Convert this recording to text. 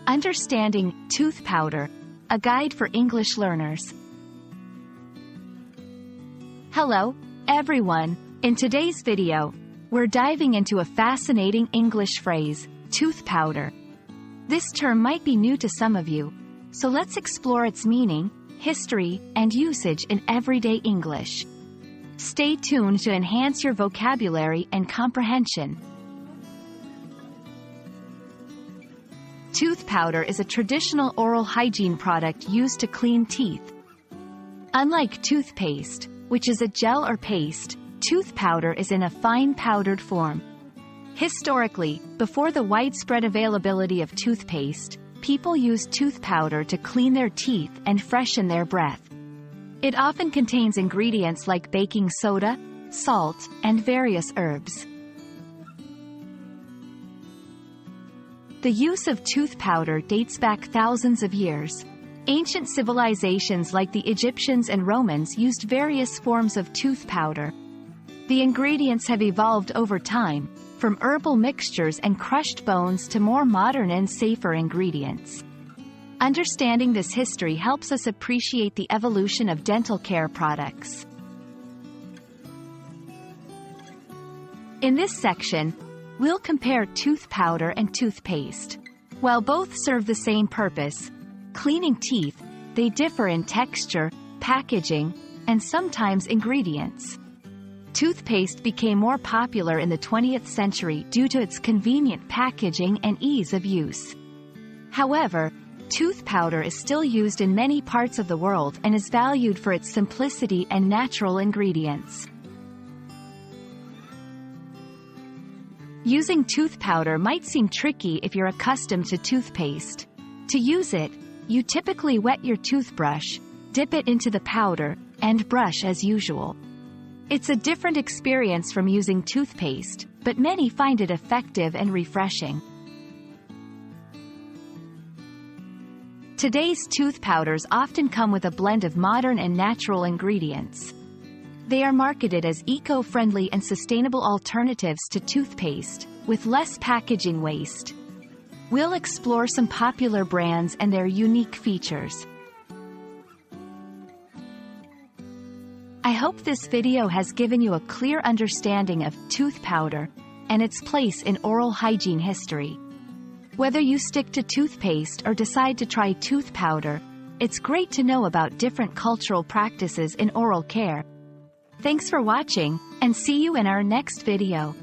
Understanding tooth powder, a guide for English learners. Hello, everyone. In today's video, we're diving into a fascinating English phrase, tooth powder. This term might be new to some of you, so let's explore its meaning, history, and usage in everyday English. Stay tuned to enhance your vocabulary and comprehension. Tooth powder is a traditional oral hygiene product used to clean teeth. Unlike toothpaste, which is a gel or paste, tooth powder is in a fine powdered form. Historically, before the widespread availability of toothpaste, people used tooth powder to clean their teeth and freshen their breath. It often contains ingredients like baking soda, salt, and various herbs. The use of tooth powder dates back thousands of years. Ancient civilizations like the Egyptians and Romans used various forms of tooth powder. The ingredients have evolved over time, from herbal mixtures and crushed bones to more modern and safer ingredients. Understanding this history helps us appreciate the evolution of dental care products. In this section, we'll compare tooth powder and toothpaste. While both serve the same purpose, cleaning teeth, they differ in texture, packaging, and sometimes ingredients. Toothpaste became more popular in the 20th century due to its convenient packaging and ease of use. However, tooth powder is still used in many parts of the world and is valued for its simplicity and natural ingredients. Using tooth powder might seem tricky if you're accustomed to toothpaste. To use it, you typically wet your toothbrush, dip it into the powder, and brush as usual. It's a different experience from using toothpaste, but many find it effective and refreshing. Today's tooth powders often come with a blend of modern and natural ingredients. They are marketed as eco-friendly and sustainable alternatives to toothpaste, with less packaging waste. We'll explore some popular brands and their unique features. I hope this video has given you a clear understanding of tooth powder and its place in oral hygiene history. Whether you stick to toothpaste or decide to try tooth powder, it's great to know about different cultural practices in oral care. Thanks for watching, and see you in our next video.